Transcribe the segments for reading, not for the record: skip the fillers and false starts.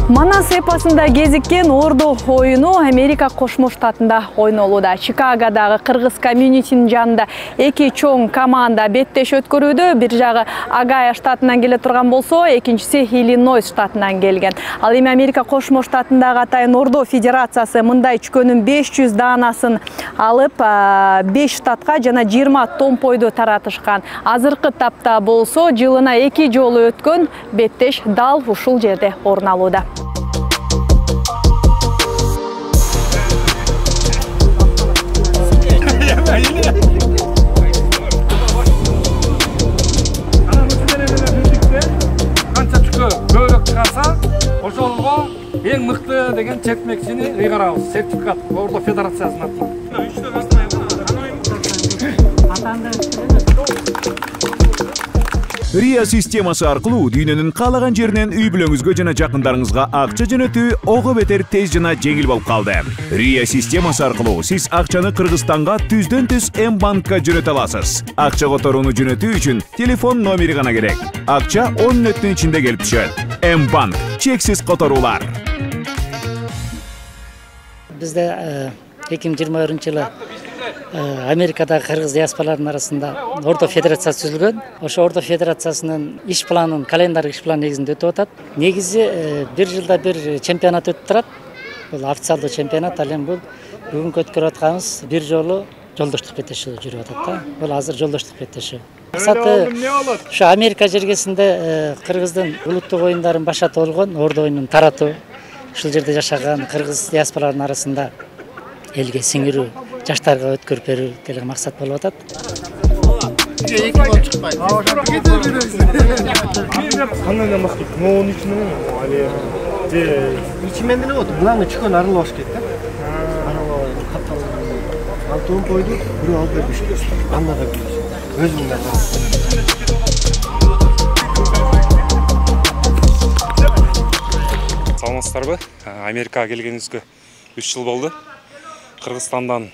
Манас эпосунда кезиккен Ордо оюну Америка Кошмо Штатында ойнолууда. Чикагодагы кыргыз комьюнитинин жанында эки чоң команда беттеш өткөрүүдө. Бир жагы Огайо штатынан келе турган болсо, экинчиси Иллинойс штатынан келген. Ал эми Америка Кошмо Штатындагы атайын Ордо Федерациясы мындай чүкөнүн 500 даанасын алып, 5 штатка жана 20 томпойду таратышкан. Азыркы тапта болсо, жылына 2 жолу өткөн беттеш дал ушул жерде орун алууда. Канча чүкө көбүрөөк чыгарса, ошолго эң мыкты деген чекмекчини ыйгарабыз. Сертификат Ордо Федерациясынан. Риа системасы аркылуу дүйнөнүн каалаган жеринен үй бүлөңүзгө жана жакындарыңызга акча жөнөтүү ого бетер тез жана жеңил болуп калды. Риа системасы аркылуу сиз акчаны Кыргызстанга түздөн-түз М-банкка жөнөтө аласыз. Акча которууну жөнөтүү үчүн телефон номери гана керек. Акча 10 мүнөттүн ичинде келип түшөт. М-банк, чексиз которуулар. Бизде 2021-жылы Америкадагы кыргыз диаспораларынын арасында Ордо Федерациясы түзүлгөн. Ошо Ордо Федерациясынын иш планын, календарь иш планы негизинде өтүп атат. Негизи бир жылда бир чемпионат өтүп турат. Бул официалдуу чемпионат, ал эми бул бүгүнкү өткөрүп атканыбыз бир жолу жолдоштук беттешүү жүрүп атат да. Бул азыр жолдоштук беттешүү. Максаты ошо Америка жергесинде кыргыздын улуттук оюндарын баштап болгон Ордо оюнун таратуу, ушул жерде жашаган кыргыз диаспораларынын арасында элге сиңирүү, жаштарга өткөрүп берүү деген максат болуп атат. Кандай максат? Моонун ичинен али же ичимен деле болот. Буланы чүкөн арылаш керек да. Арылап катталган. Алтын койду, бирөө алып бербеш. Аннага бир өзүң да. Саламатсыздарбы? Америкага келгенибизге 3 жыл болду. Кыргызстандан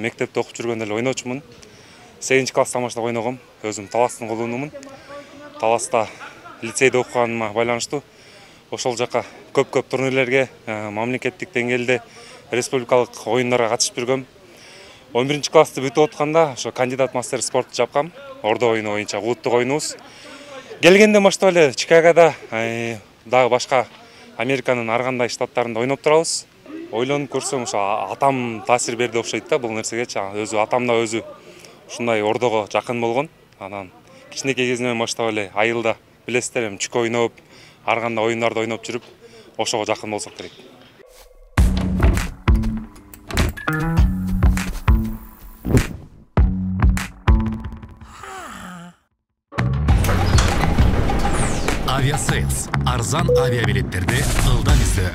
мектепте окуп жүргөндө эле ойночумун. 8 класстан баштап ойногом. Өзүм Таластын колунумун. Таласта лицейде окуганыма байланыштуу ошол жака көп турнирлерге, мамлекеттик деңгээлде республикалык оюндарга катышып жүргөм. 11 классты бүтүп атканда ошо кандидат мастер спорт жапкам. Ордо оюну боюнча улуттук оюнубуз. Келгенден баштап эле Чикагода дагы башка Американын ар кандай штаттарында ойноп турабыз. Ойлонуп көрсөм, ошо атам таасир берди окшойт да бул нерсеге. Өзү атам да өзү ушундай Ордого жакын болгон. Анан кичинекей кезинен баштап эле айылда билесиздер, чүкө ойноп, ар кандай оюндарды ойноп жүрүп, ошого жакын болсок керек. Авиасейлс. Арзан авиабилеттерди ылдам издөө.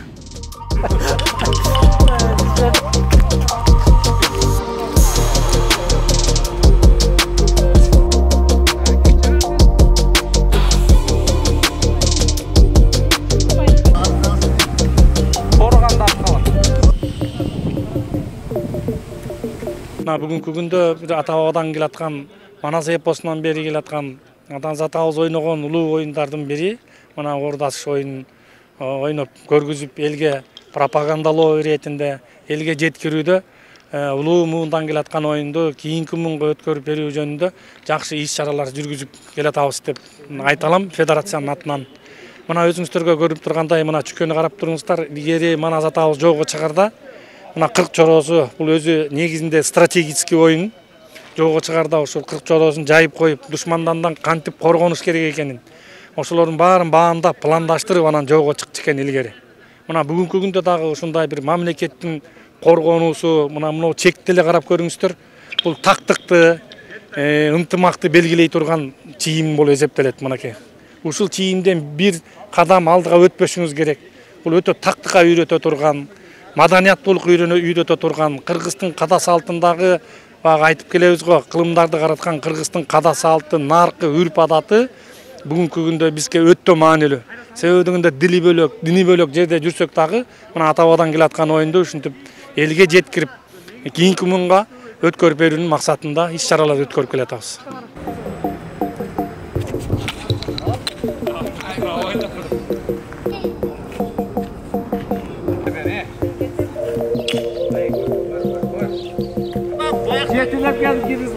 Бүгүнкү күндө ата бабадан келаткан, Манас эпосунан бери келаткан, атабыз ойногон улуу оюндардын бири мына Ордаш оюнун ойноп көргүзүп, элге пропагандалоо иретинде, элге жеткирүүдө улуу муундан келаткан оюнду кийинки муунга өткөрүп берүү жөнүндө жакшы иш-чаралар жүргүзүп келатабыз деп айта алам федерациянын атынан. Мына өзүңүздөргө көрүп тургандай, мына чүкөнү карап туруңуздар, илгери Манас атабыз жолго чыгарда мына 40 чороосу бул өзү негизинде стратегический оюн. Жолго чыгарда ошол 40 чороосун жайып коюп, душмандан кантип коргонуш керек экенин, ошолордун баарын баамдап, пландаштырып анан жолго чыкчу экен илгери. Мына бүгүнкү күндө дагы ушундай бир мамлекеттин коргонуусу, мына мына чекти эле карап көрүңүздөр. Бул тактыкты, ынтымакты белгилей турган чийим болуп эсептелет мынакей. Ушул чийимден бир кадам алдыга өтпөшүңүз керек. Бул өтө тактыкка үйрөтө турган, маданияттуулук үйрөтө турган, кыргыздын када салтындагы айтып келебиз го, кылымдарды караткан кыргыздын када салты, наркы, үрп адаты бүгүнкү күндө бизге өтө маанилүү. Себеби дегенде дини бөлөк жерде жүрсөк дагы, мына ата бабадан келаткан оюнду ушинтип элге жеткирип кийинки муңга өткөрүп берүүнүн максатында иш чараларды өткөрүп келатабыз. Жетилеп келип киргизип